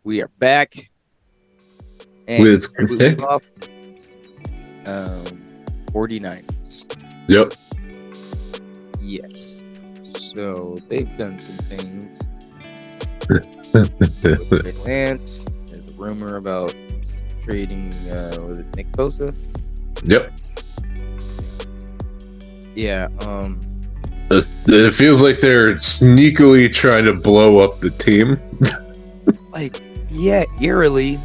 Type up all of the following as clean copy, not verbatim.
We are back. And With we leave off 49ers. Yep. Yes. So they've done some things with Trey Lance. There's a rumor about trading was it Nick Bosa? Yep. Yeah, It feels like they're sneakily trying to blow up the team. eerily,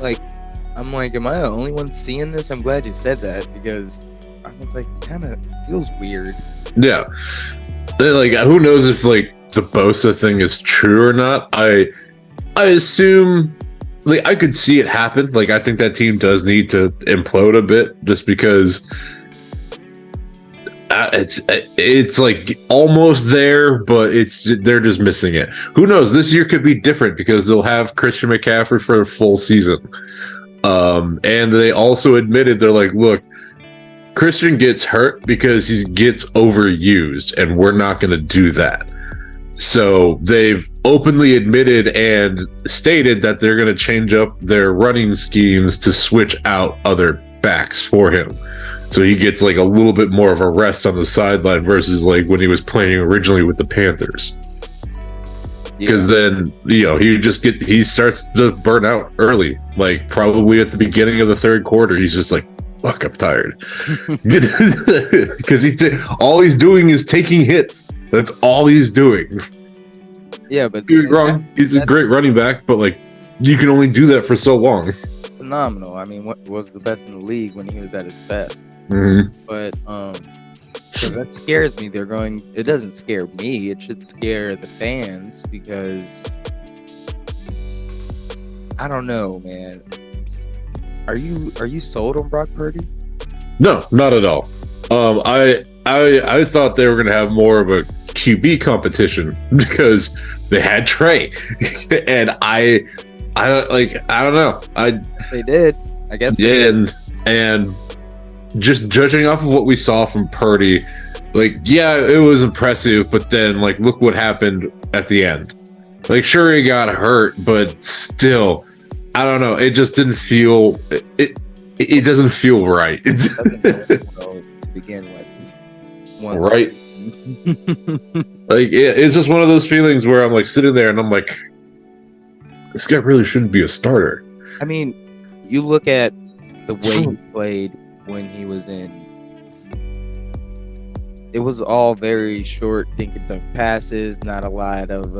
I'm like, am I the only one seeing this? I'm glad you said that because I was like, kind of feels weird. Yeah. Who knows if the Bosa thing is true or not? I assume I could see it happen. I think that team does need to implode a bit just because it's almost there, but they're just missing it. Who knows? This year could be different because they'll have Christian McCaffrey for a full season. And they also admitted they're like, look, Christian gets hurt because he gets overused, and we're not going to do that. So they've openly admitted and stated that they're going to change up their running schemes to switch out other backs for him. So he gets a little bit more of a rest on the sideline versus when he was playing originally with the Panthers. Because then, he starts to burn out early. Probably at the beginning of the third quarter, he's just like, fuck, I'm tired. Because all he's doing is taking hits. That's all he's doing. Yeah, but You're wrong. He's a great running back, but you can only do that for so long. Phenomenal. I mean, what was the best in the league when he was at his best? Mm-hmm. But so that scares me. It doesn't scare me. It should scare the fans because I don't know, man. Are you sold on Brock Purdy? No, not at all. I thought they were going to have more of a QB competition because they had Trey, and I don't know. They did. I guess. Yeah, and just judging off of what we saw from Purdy, it was impressive, but then look what happened at the end. Sure, he got hurt, but still, I don't know. It just didn't feel it doesn't feel right. To begin with. Right. It's just one of those feelings where I'm sitting there and I'm like, this guy really shouldn't be a starter. I mean, you look at the way he played when he was in. It was all very short, dink and dunk passes, not a lot of.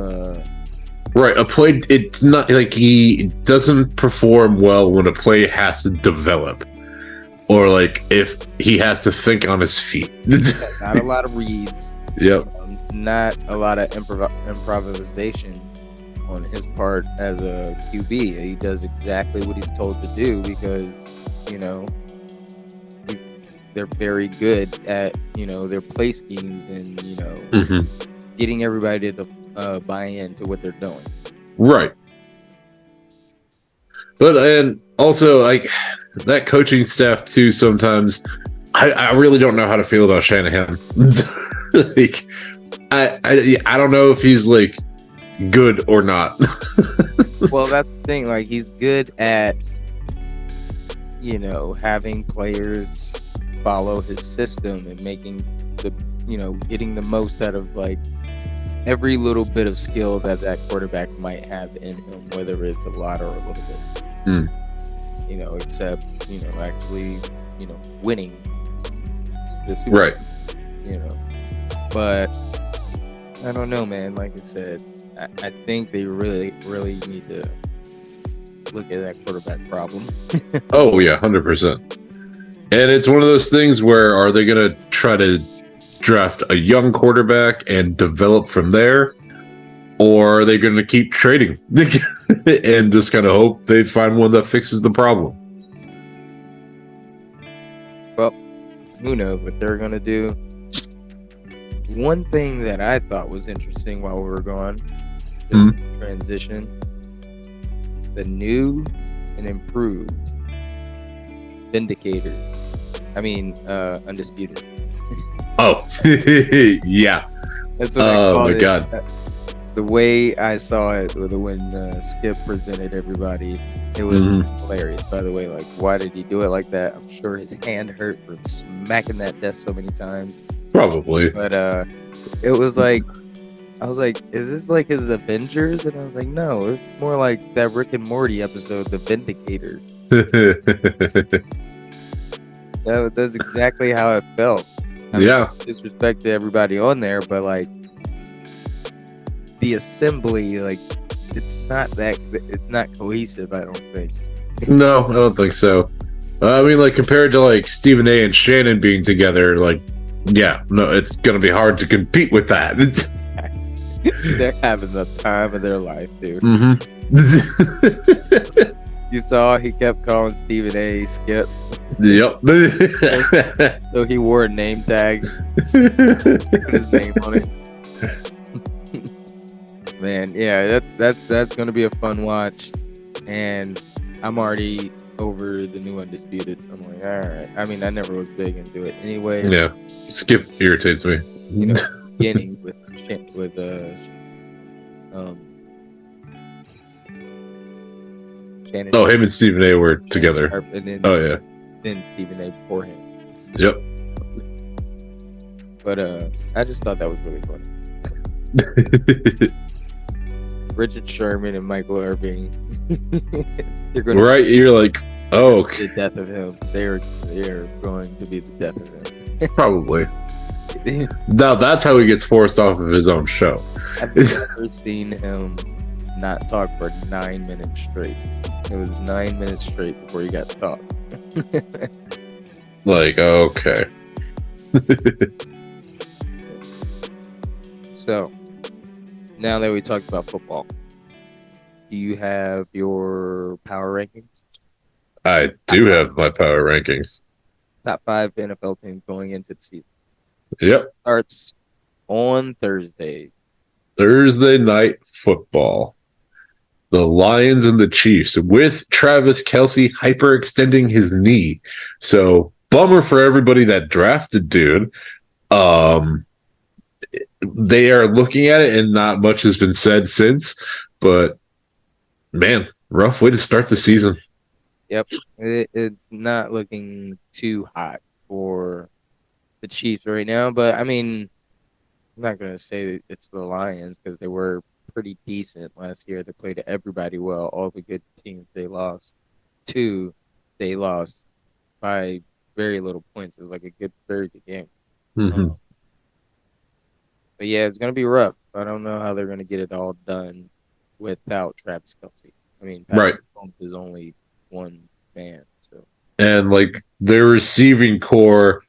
Right, a play. It's not he doesn't perform well when a play has to develop, or if he has to think on his feet. Not a lot of reads. Yep. Not a lot of improvisation on his part as a QB. He does exactly what he's told to do because they're very good at their play schemes and getting everybody to buy into what they're doing. Right. But and also that coaching staff too. Sometimes I really don't know how to feel about Shanahan. I don't know if he's good or not. Well, that's the thing. He's good at having players follow his system and making getting the most out of every little bit of skill that quarterback might have in him, whether it's a lot or a little bit. Except actually winning the Super Bowl. Right. But I don't know, man. Like I said, I think they really, really need to look at that quarterback problem. Oh yeah, 100%. And it's one of those things where are they going to try to draft a young quarterback and develop from there, or are they going to keep trading and just kind of hope they find one that fixes the problem? Well, who knows what they're going to do. One thing that I thought was interesting while we were gone, transition, the new and improved Vindicators. Undisputed. Oh, yeah. That's what I call it. God. the way I saw it when Skip presented everybody, it was hilarious. By the way, like, why did he do it like that? I'm sure his hand hurt from smacking that desk so many times. Probably. But it was like, I was like, is this like his Avengers? And I was like, no, it's more like that Rick and Morty episode, The Vindicators. That's exactly how it felt. I mean, disrespect to everybody on there, but like the assembly, like it's not cohesive. I don't think. No, I don't think so. I mean, like compared to like Stephen A. and Shannon being together, like yeah, no, it's gonna be hard to compete with that. They're having the time of their life, dude. You saw he kept calling Stephen A. Skip. Yep. So he wore a name tag, put his name on it. Man, yeah, that's gonna be a fun watch, and I'm already over the new Undisputed. I'm like, all right. I mean, I never was big into it anyway. Yeah, Skip irritates me. You know, beginning with Shannon. Oh, him and Stephen A. were together. And then, then Stephen A. before him. Yep. But I just thought that was really funny. Richard Sherman and Michael Irving. You're like, oh, okay. The death of him. They're going to be the death of him. Probably. Now that's how he gets forced off of his own show. I've never seen him not talk for 9 minutes straight. It was 9 minutes straight before he got to talk. Like, okay. So, now that we talked about football, do you have your power rankings? I do have my power rankings. Top 5 NFL teams going into the season. Yep. Starts on Thursday. Thursday night football. The Lions and the Chiefs with Travis Kelce hyperextending his knee. So, bummer for everybody that drafted dude. They are looking at it and not much has been said since, but man, rough way to start the season. Yep. It's not looking too hot for the Chiefs right now, but I mean, I'm not going to say that it's the Lions because they were pretty decent last year. They played everybody well. All the good teams they lost to, they lost by very little points. It was like a very good game. Mm-hmm. But yeah, it's going to be rough. I don't know how they're going to get it all done without Travis Kelce. I mean, Patrick Mahomes is only one man. So. And like their receiving core,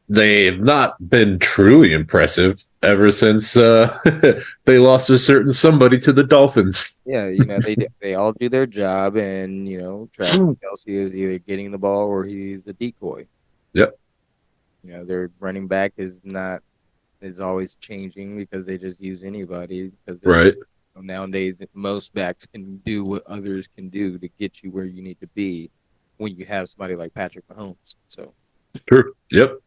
they have not been truly impressive ever since they lost a certain somebody to the Dolphins. Yeah, they all do their job, and Travis Kelce is either getting the ball or he's a decoy. Yep. Their running back is always changing because they just use anybody. Right. Nowadays, most backs can do what others can do to get you where you need to be when you have somebody like Patrick Mahomes. So. True. Yep.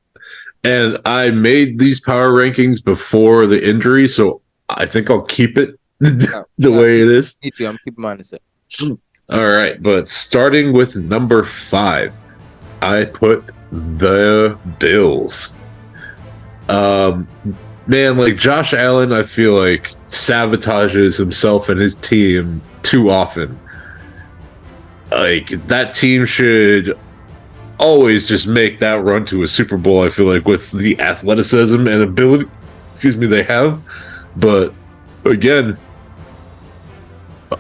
And I made these power rankings before the injury, so I think I'll keep it way it is. Me too. I'm keeping mine the same. All right, but starting with number 5, I put the Bills. Man, like Josh Allen, I feel like sabotages himself and his team too often. Like that team should always just make that run to a Super Bowl, I feel like, with the athleticism and ability they have. But again,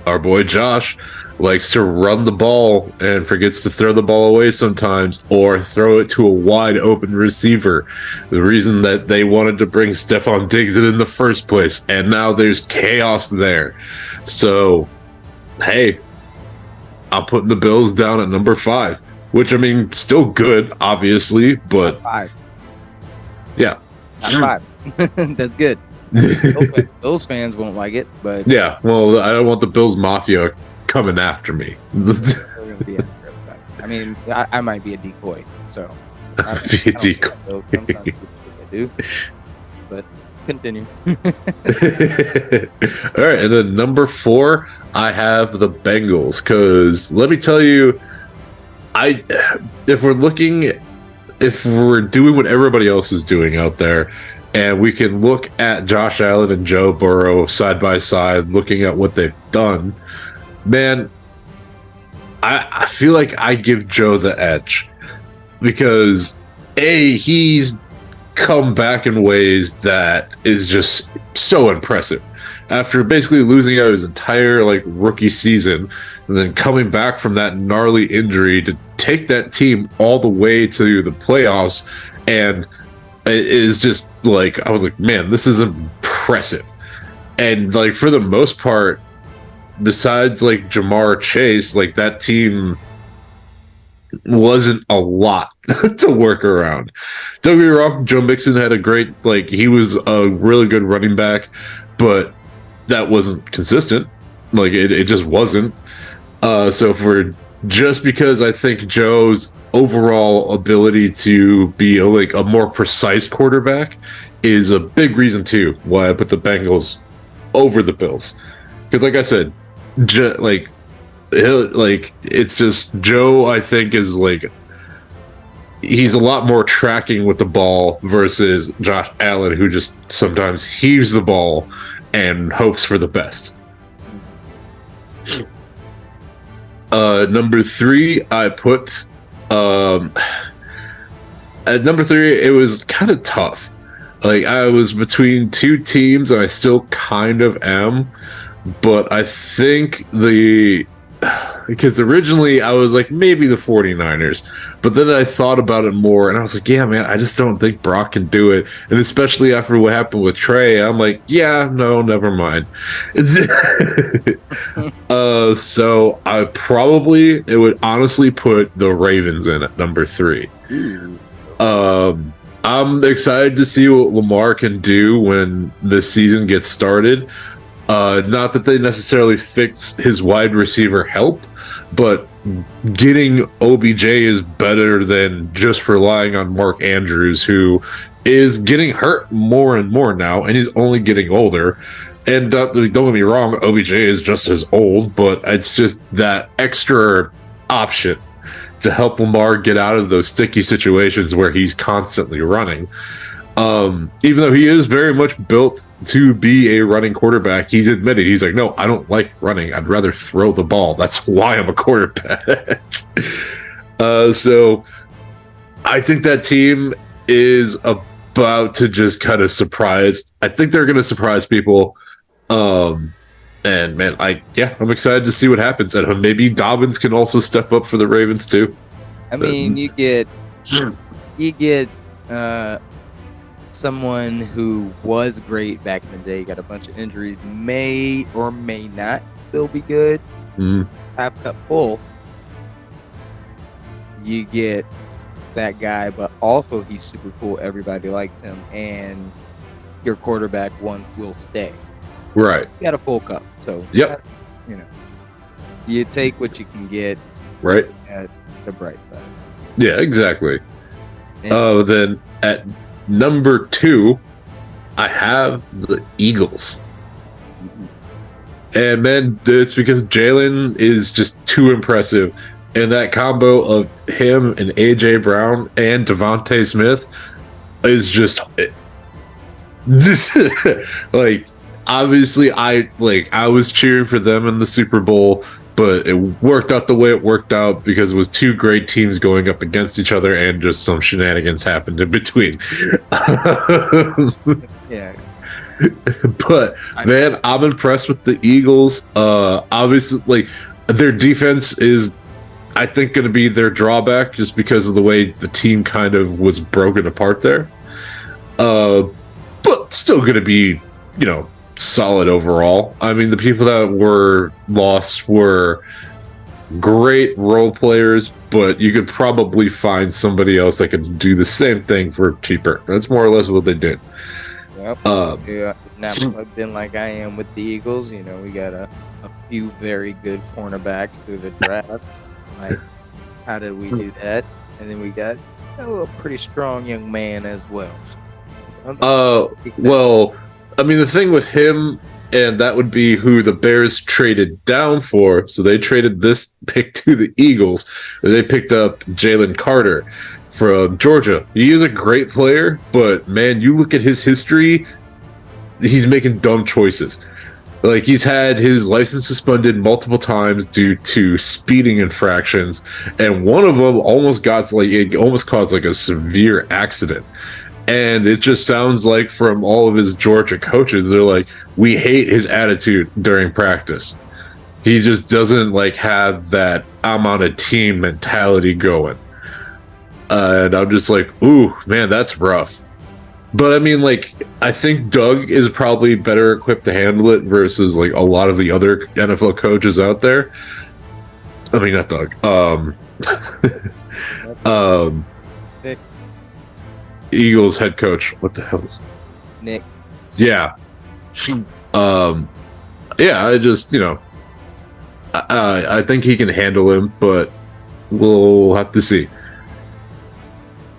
our boy Josh likes to run the ball and forgets to throw the ball away sometimes or throw it to a wide open receiver. The reason that they wanted to bring Stephon Diggs in the first place, and now there's chaos there. So, hey, I'm putting the Bills down at number 5. Which, I mean, still good, obviously, but... 5. Yeah. Not 5. That's good. Those fans won't like it, but... Yeah, well, I don't want the Bills Mafia coming after me. I mean, I might be a decoy, so... Be a decoy. Sometimes people think I do, but continue. All right, and then number 4, I have the Bengals. Because let me tell you, if we're doing what everybody else is doing out there, and we can look at Josh Allen and Joe Burrow side by side, looking at what they've done, man, I feel like I give Joe the edge because he's come back in ways that is just so impressive. After basically losing out his entire rookie season and then coming back from that gnarly injury to take that team all the way to the playoffs, and it is just I was like, man, this is impressive. And for the most part, besides Jamar Chase, that team wasn't a lot to work around. Don't get me wrong, Joe Mixon had a great, he was a really good running back, but that wasn't consistent. It just wasn't. So just because I think Joe's overall ability to be a more precise quarterback is a big reason too why I put the Bengals over the Bills. Because like I said, it's just Joe, I think, is he's a lot more tracking with the ball versus Josh Allen, who just sometimes heaves the ball and hopes for the best. Number 3, I put at number 3, it was kind of tough. I was between 2 teams, and I still kind of am, but I think because originally I was maybe the 49ers, but then I thought about it more and I was like, yeah, man, I just don't think Brock can do it. And especially after what happened with Trey, I'm like, yeah, no, never mind. So it would honestly put the Ravens in at number 3. I'm excited to see what Lamar can do when this season gets started. Not that they necessarily fixed his wide receiver help, but getting OBJ is better than just relying on Mark Andrews, who is getting hurt more and more now, and he's only getting older. And don't get me wrong, OBJ is just as old, but it's just that extra option to help Lamar get out of those sticky situations where he's constantly running. Even though he is very much built to be a running quarterback, he's admitted, he's like, no, I don't like running. I'd rather throw the ball. That's why I'm a quarterback. So I think that team is about to just kind of surprise. I think they're going to surprise people. And man, I'm excited to see what happens. And maybe Dobbins can also step up for the Ravens too. I mean, you get someone who was great back in the day, got a bunch of injuries, may or may not still be good. Half cup full. You get that guy, but also he's super cool. Everybody likes him, and your quarterback one will stay. Right. You got a full cup, so you take what you can get. Right. At the bright side. Yeah, exactly. Then at number 2, I have the Eagles. And man, it's because Jalen is just too impressive. And that combo of him and AJ Brown and Devontae Smith is just obviously I was cheering for them in the Super Bowl, but it worked out the way it worked out because it was 2 great teams going up against each other, and just some shenanigans happened in between. Yeah. But man, I'm impressed with the Eagles. Obviously, their defense is, I think, going to be their drawback just because of the way the team kind of was broken apart there. But still going to be, solid overall. I mean, the people that were lost were great role players, but you could probably find somebody else that could do the same thing for cheaper. That's more or less what they did. Yep. Not plugged in like I am with the Eagles. We got a few very good cornerbacks through the draft. How did we do that? And then we got a pretty strong young man as well. Well, I mean, the thing with him, and that would be who the Bears traded down for. So they traded this pick to the Eagles. They picked up Jalen Carter from Georgia. He is a great player, but man, you look at his history, he's making dumb choices. Like, he's had his license suspended multiple times due to speeding infractions, and one of them almost caused like a severe accident. And it just sounds like from all of his Georgia coaches, they're like, we hate his attitude during practice. He just doesn't like have that I'm on a team mentality going. And I'm just like, ooh, man, that's rough. But I mean, like, I think Doug is probably better equipped to handle it versus like a lot of the other NFL coaches out there. I mean, not Doug. Nick. Eagles head coach. What the hell is Nick? Yeah. Yeah, I just, I think he can handle him, but we'll have to see.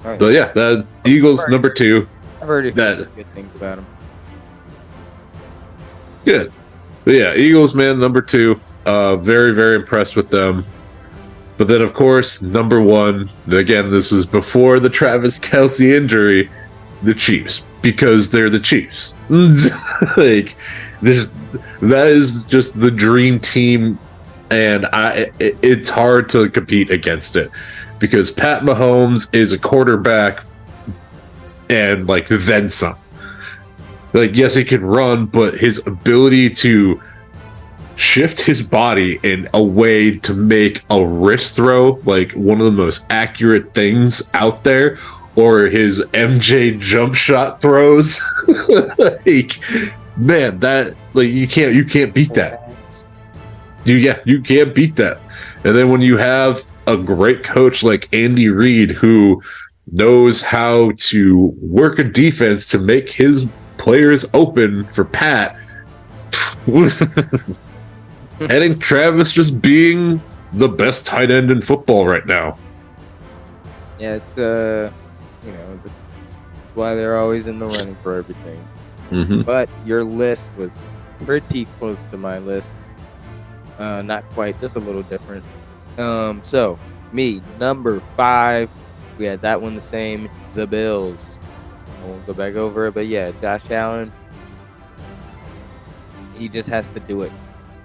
All right. But yeah, the Eagles number 2. I've heard that good things about him. Good. But yeah, Eagles, man, number 2. Very, very impressed with them. But then, of course, number 1, again, this is before the Travis Kelce injury, the Chiefs, because they're the Chiefs. Like, that is just the dream team, and it's hard to compete against it, because Pat Mahomes is a quarterback and, like, then some. Like, yes, he can run, but his ability to shift his body in a way to make a wrist throw like one of the most accurate things out there, or his MJ jump shot throws, like, man, that, like, you can't beat that. You can't beat that. And then when you have a great coach like Andy Reid, who knows how to work a defense to make his players open for Pat, I think Travis just being the best tight end in football right now. Yeah, it's that's why they're always in the running for everything. Mm-hmm. But your list was pretty close to my list. Not quite, just a little different. So me, number 5, we had that one the same. The Bills. I won't go back over it, but yeah, Josh Allen. He just has to do it.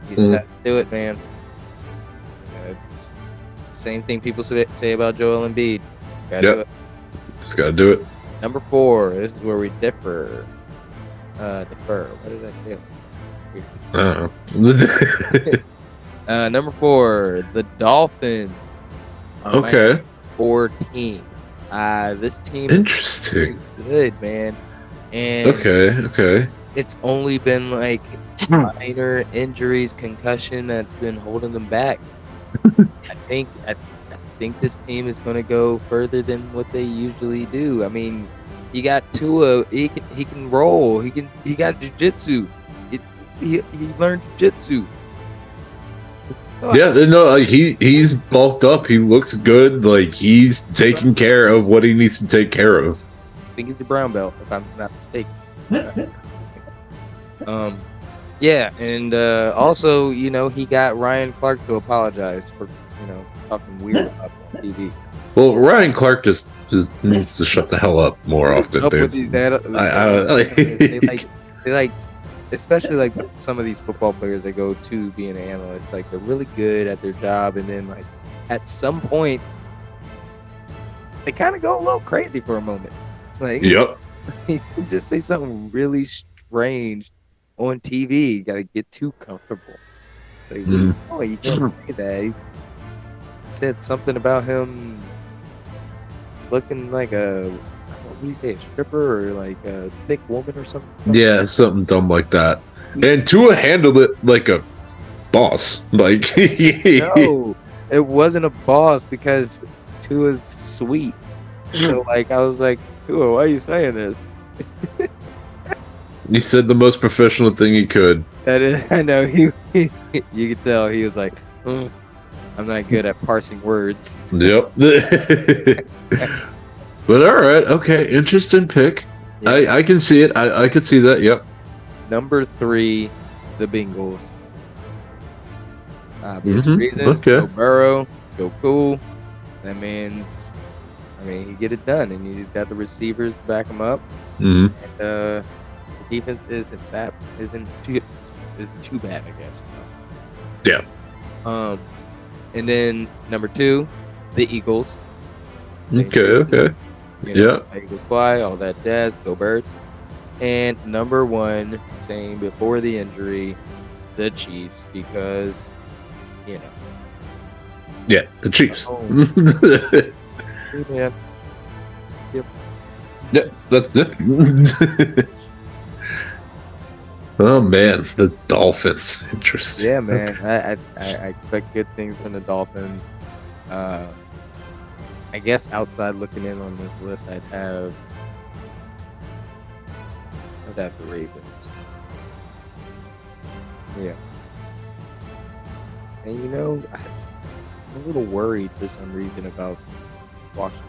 He just has to do it, man. It's the same thing people say about Joel Embiid. Just gotta do it. Just gotta do it. Number 4. This is where we differ. What did I say? I don't know. Number 4, the Dolphins. Okay. 14. This team Interesting. is good, man. And Okay. it's only been like minor injuries, concussion that's been holding them back. I think this team is going to go further than what they usually do. I mean, you got Tua. He can roll. He got jiu-jitsu. He learned jiu-jitsu. Yeah, no, like, he's bulked up. He looks good. Like, he's taking care of what he needs to take care of. I think he's a brown belt, if I'm not mistaken. Yeah, and also, he got Ryan Clark to apologize for, talking weird about him on TV. Well, Ryan Clark just needs to shut the hell up more often, dude. With these they like, especially like some of these football players that go to being an analyst, like, they're really good at their job, and then, like, at some point they kind of go a little crazy for a moment. Like, yep. You just say something really strange on TV. You got to get too comfortable. Like, oh, you can't say that. He said something about him looking like what do you say, a stripper or like a thick woman or something? Yeah, something dumb like that. And Tua handled it like a boss. Like, no, it wasn't a boss, because Tua's sweet. So, like, I was like, Tua, why are you saying this? He said the most professional thing he could. That is, I know, you could tell he was like, I'm not good at parsing words. Yep. But all right, okay, interesting pick. Yeah. I can see it. I could see that. Yep. Number 3, the Bengals. Obvious reasons. Okay. Joe Burrow, Joe Cool. That means, I mean, he get it done, and he's got the receivers to back him up. hmm And the defense isn't too bad, I guess. Yeah. Um, and then number 2, the Eagles. Same Okay. reason, Okay. Yeah. Eagles fly, all that jazz, go Birds. And number 1, saying before the injury, the Chiefs, because you know. Yeah. The Chiefs. Oh, yeah, yep. Yeah. That's it. Oh man, the Dolphins. Interesting. Yeah, man. Okay. I expect good things from the Dolphins. Uh, I guess outside looking in on this list, I'd have the Ravens. Yeah, and I'm a little worried for some reason about Washington.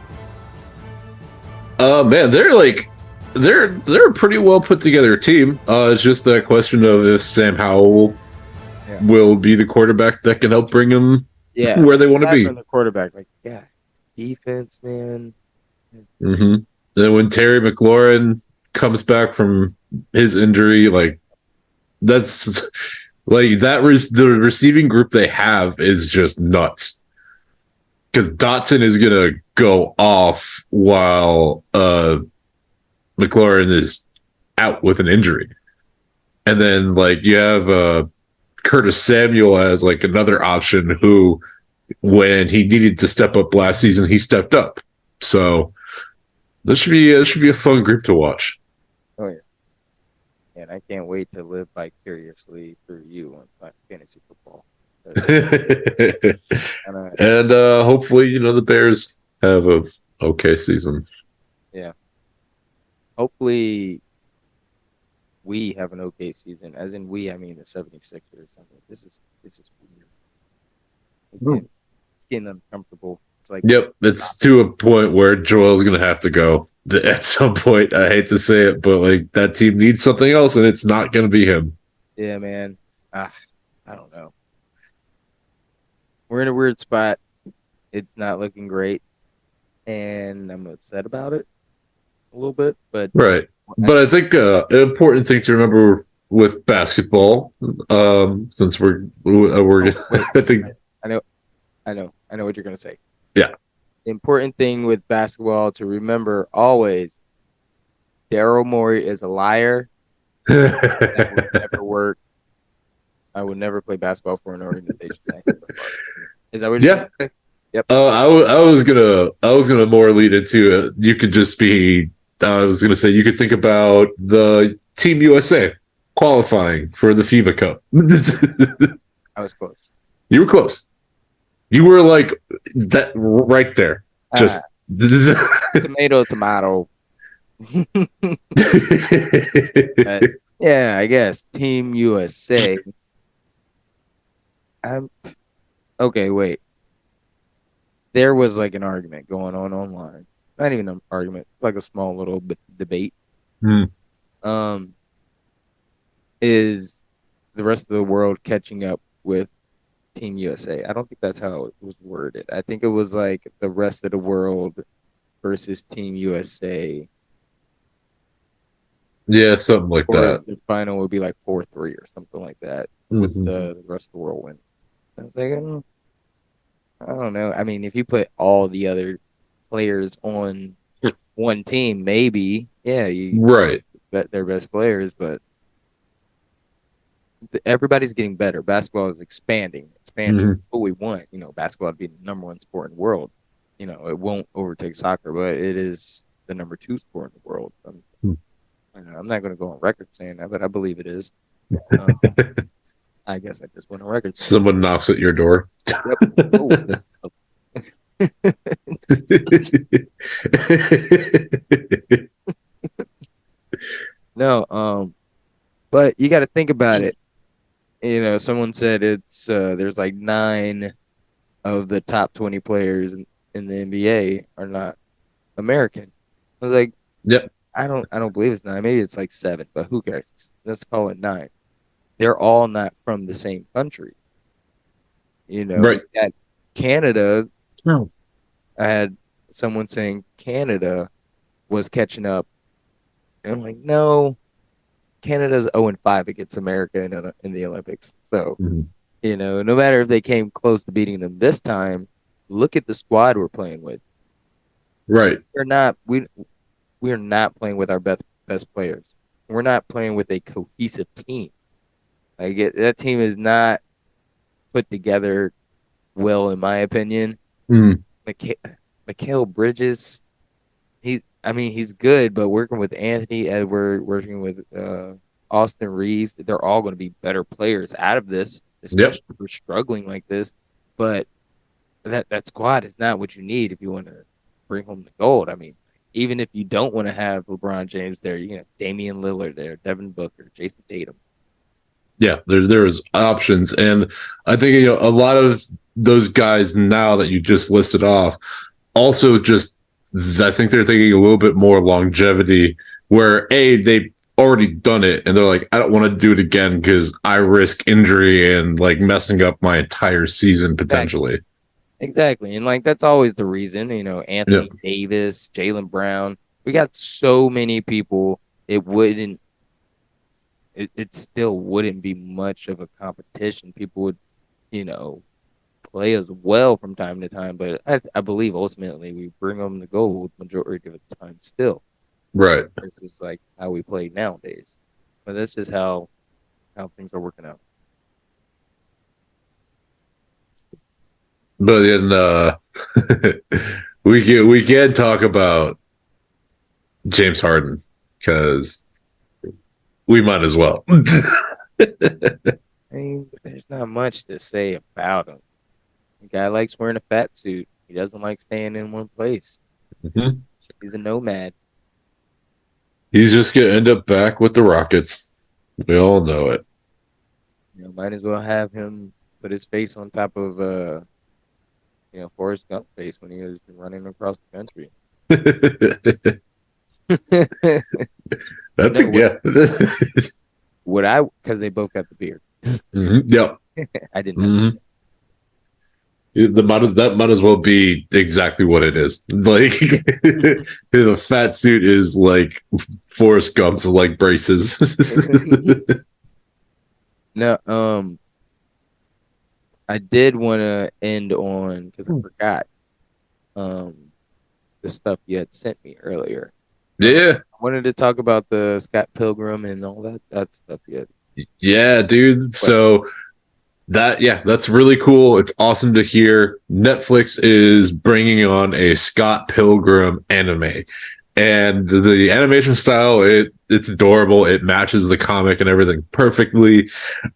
Man, they're a pretty well put together team. It's just that question of if Sam Howell Yeah, will be the quarterback that can help bring them yeah. where they want to Aside from be. the quarterback, like defense, man. hmm Then when Terry McLaurin comes back from his injury, like that's like the receiving group they have is just nuts. Because Dotson is gonna go off while McLaurin is out with an injury. And then like you have Curtis Samuel as like another option who, when he needed to step up last season, he stepped up. So this should be a fun group to watch. Oh yeah, and I can't wait to live vicariously through you on fantasy football. And And hopefully, the Bears have a okay season. yeah, hopefully we have an okay season. As in we, I mean the 76ers. I mean, this is weird. It's getting uncomfortable. It's like, Yep, it's to a point where Joel's gonna have to go at some point. I hate to say it, but like that team needs something else, and it's not gonna be him. yeah, man. Ah, I don't know. We're in a weird spot. It's not looking great, and I'm upset about it a little bit. But Right. I, But I think an important thing to remember with basketball, since we're oh wait, I think I know, I know what you're gonna say. yeah. The important thing with basketball to remember always: Daryl Morey is a liar. That would never work. I would never play basketball for an organization. Is that what you're Yeah. trying to say? Yep. I was gonna more lead into it. You could just be. I was gonna say you could think about the Team USA qualifying for the FIBA Cup. I was close. You were close. You were like that right there. Uh, Just. tomato, tomato. Yeah, I guess Team USA. I'm okay. Wait, there was like an argument going on online. Not even an argument, like a small little debate. Hmm. Um, is the rest of the world catching up with Team USA? I don't think that's how it was worded. I think it was like the rest of the world versus Team USA, Yeah, something like or that. the final would be like 4-3 or something like that, with Mhm. the rest of the world winning. I was like, I don't know. I mean, if you put all the other players on one team, maybe, yeah, you Right. bet their best players, but everybody's getting better. Basketball is expanding. Expansion Mhm. is what we want. Basketball to be the number one sport in the world. It won't overtake soccer, but it is the number 2 sport in the world. I'm not going to go on record saying that, but I believe it is. Um, I guess I just went on record saying Someone knocks at your door. it. Yep. Oh. No, but you got to think about it. Someone said there's like 9 of the top 20 players in the NBA are not American. I was like, Yep. I don't believe it's 9. Maybe it's like 7, but who cares? Let's call it 9. They're all not from the same country. Right. We got Canada. Oh. I had someone saying Canada was catching up, and I'm like, no, Canada's 0-5 against America in the Olympics. So, Mhm. no matter if they came close to beating them this time, look at the squad we're playing with. Right. We're not we're not playing with our best players. We're not playing with a cohesive team. That team is not put together well, in my opinion. Mm. Mika- Mikal Bridges, I mean, he's good, but working with Anthony Edward, working with Austin Reeves, they're all going to be better players out of this, Yep. especially if we're struggling like this. But that squad is not what you need if you want to bring home the gold. I mean, even if you don't want to have LeBron James there, you have Damian Lillard there, Devin Booker, Jason Tatum. Yeah, there's options, and I think a lot of those guys now that you just listed off also just I think they're thinking a little bit more longevity, where they've already done it and they're like, I don't want to do it again because I risk injury and like messing up my entire season Exactly. potentially. Exactly. And like that's always the reason, Yeah. Anthony Davis, Jaylen Brown. We got so many people, it wouldn't it still wouldn't be much of a competition. People would, you know, play as well from time to time, but I believe ultimately we bring them the gold majority of the time still. Right. This is like how we play nowadays. But that's just how things are working out. But then we can talk about James Harden because we might as well. I mean, there's not much to say about him. The guy likes wearing a fat suit. He doesn't like staying in one place. Mhm. He's a nomad. He's just gonna end up back with the Rockets. We all know it. Might as well have him put his face on top of Forrest Gump face when he was running across the country. That's a What yeah. would I because they both got the beard. Yep. I didn't have Hmm. That might as well be exactly what it is. Like the fat suit is like Forrest Gump's like braces. No, I did want to end on because I forgot um the stuff you had sent me earlier. Yeah. I wanted to talk about the Scott Pilgrim and all that stuff yet. Yeah, dude. But So that's really cool. It's awesome to hear. Netflix is bringing on a Scott Pilgrim anime, and the animation style it's adorable. It matches the comic and everything perfectly.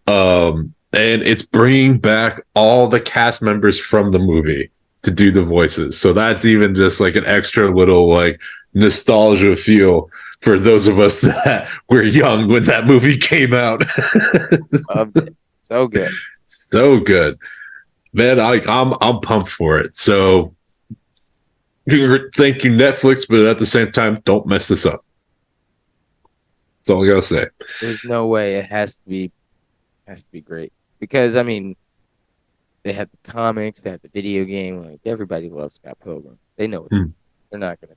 And it's bringing back all the cast members from the movie to do the voices. So that's even just like an extra little like nostalgia feel for those of us that were young when that movie came out. loved it. So good. So good, man. I'm pumped for it. So thank you, Netflix, but at the same time, don't mess this up. That's all I gotta say. There's no way it has to be great because I mean they had the comics, they had the video game. Like everybody loves Scott Pilgrim. They know it. Hmm. They're not gonna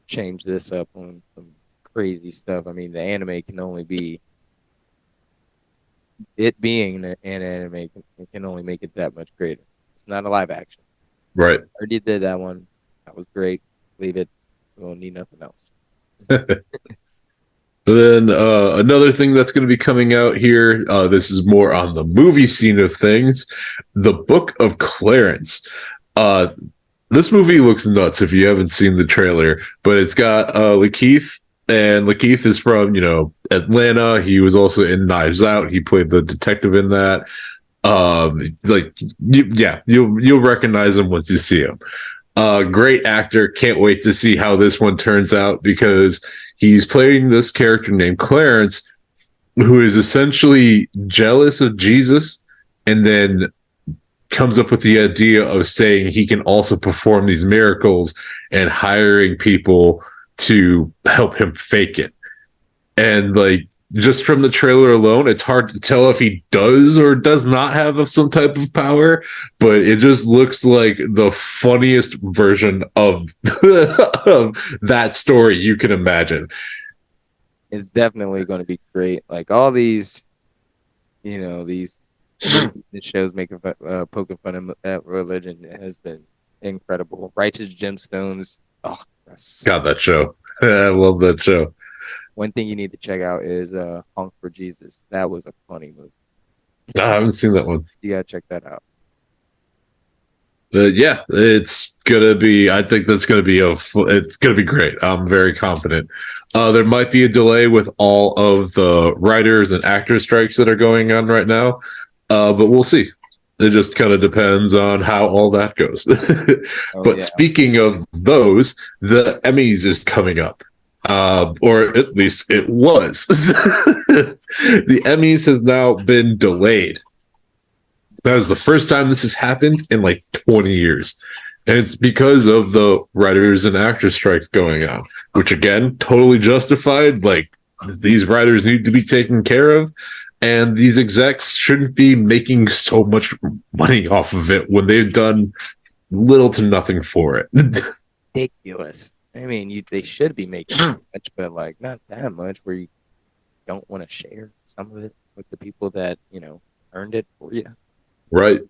change this up on some crazy stuff. I mean, the anime can only be it being an anime can only make it that much greater. It's not a live action. Right. Already did that one. That was great. Leave it. We don't need nothing else. Then another thing that's going to be coming out here, this is more on the movie scene of things, the Book of Clarence. Uh, this movie looks nuts if you haven't seen the trailer, but it's got Lakeith, and Lakeith is from Atlanta. He was also in Knives Out. He played the detective in that. You'll recognize him once you see him. Great actor. Can't wait to see how this one turns out because he's playing this character named Clarence, who is essentially jealous of Jesus, and then comes up with the idea of saying he can also perform these miracles and hiring people to help him fake it. And like just from the trailer alone, it's hard to tell if he does or does not have some type of power, but it just looks like the funniest version of, of that story you can imagine. It's definitely going to be great. Like all these, these shows making poking fun at religion has been incredible. Righteous Gemstones. Oh, that's so God, that show. I love that show. one thing you need to check out is Honk for Jesus. That was a funny movie. I haven't seen that one. You gotta check that out. Yeah, it's gonna be. I think that's gonna be it's gonna be great. I'm very confident. There might be a delay with all of the writers and actor strikes that are going on right now, but we'll see. It just kind of depends on how all that goes. But speaking of those, the Emmys is coming up, or at least it was. The Emmys has now been delayed. That was the first time this has happened in like 20 years. And it's because of the writers and actors strikes going on, which again, totally justified. Like these writers need to be taken care of. And these execs shouldn't be making so much money off of it when they've done little to nothing for it. Ridiculous. I mean, they should be making much, but like not that much where you don't want to share some of it with the people that, earned it for you. Right.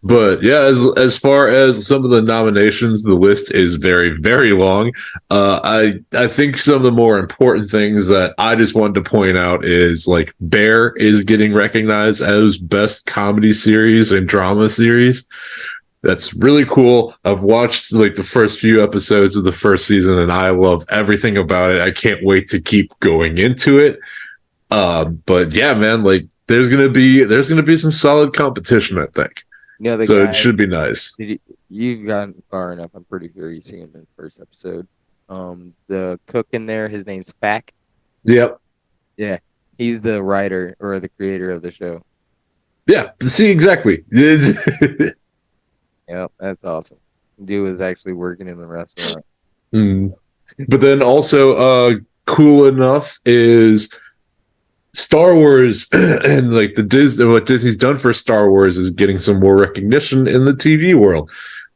But yeah, as far as some of the nominations, the list is very, very long. I think some of the more important things that I just wanted to point out is like Bear is getting recognized as best comedy series and drama series. That's really cool. I've watched like the first few episodes of the first season and I love everything about it. I can't wait to keep going into it. But yeah, man, like there's gonna be some solid competition, I think. So it should be nice. You've gotten far enough. I'm pretty sure you've seen him in the first episode. The cook in there, his name's Fack. Yep. Yeah, he's the writer or the creator of the show. Yeah. See, exactly. Yep, that's awesome. Dude was actually working in the restaurant. But then also, cool enough is Star Wars and like what Disney's done for Star Wars is getting some more recognition in the TV world.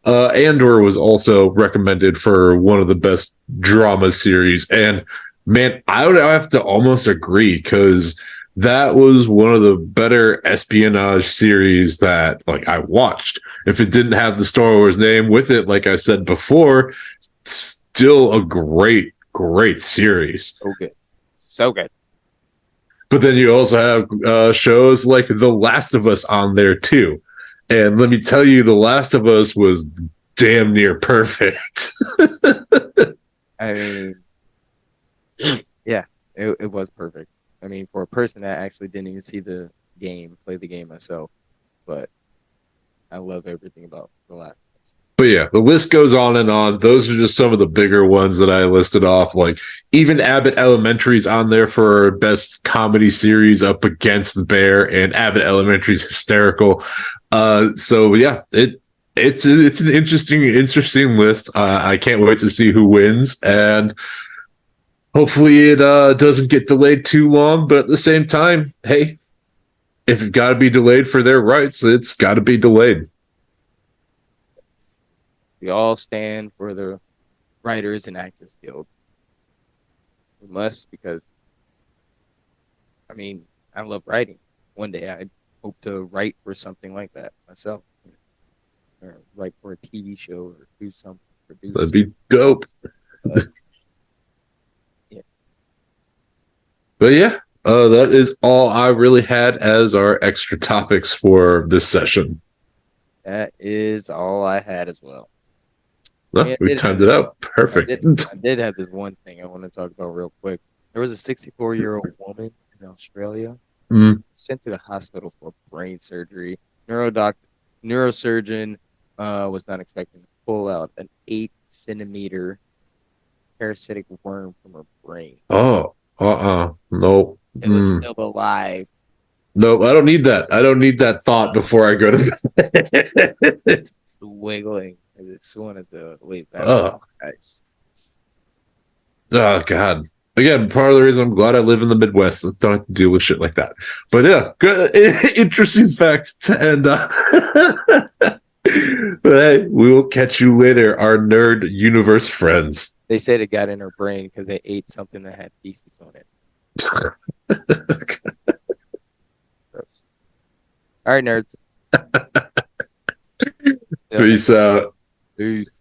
Andor was also recommended for one of the best drama series, and man, I would have to almost agree because that was one of the better espionage series that like I watched. If it didn't have the Star Wars name with it, like I said before, still a great series. So good. But then you also have shows like The Last of Us on there too. And let me tell you, The Last of Us was damn near perfect. I mean, yeah, it was perfect. I mean, for a person that actually didn't even see the game, play the game myself, but I love everything about The Last of Us. But yeah, the list goes on and on. Those are just some of the bigger ones that I listed off. Like even Abbott Elementary's on there for best comedy series up against The Bear, and Abbott Elementary's hysterical. So yeah, it's an interesting list. I can't wait to see who wins, and hopefully it doesn't get delayed too long. But at the same time, hey, if it got to be delayed for their rights, it's got to be delayed. We all stand for the Writers and Actors Guild. We must, because, I mean, I love writing. One day I hope to write for something like that myself, or write for a TV show, or do something. That'd be dope. Yeah. But yeah, that is all I really had as our extra topics for this session. That is all I had as well. Well, we timed it out. Perfect. I did have this one thing I want to talk about real quick. There was a 64-year-old woman in Australia sent to the hospital for brain surgery. Neurosurgeon was not expecting to pull out an 8-centimeter parasitic worm from her brain. Oh, nope. It was still alive. Nope, I don't need that. I don't need that thought before I go to bed. It's wiggling. I just wanted to leave that. Nice. Oh God. Again, part of the reason I'm glad I live in the Midwest. I don't have to deal with shit like that. But yeah, good, interesting fact to end on. But hey, we will catch you later, our nerd universe friends. They said it got in her brain because they ate something that had feces on it. Gross. All right, nerds. Peace out. Peace.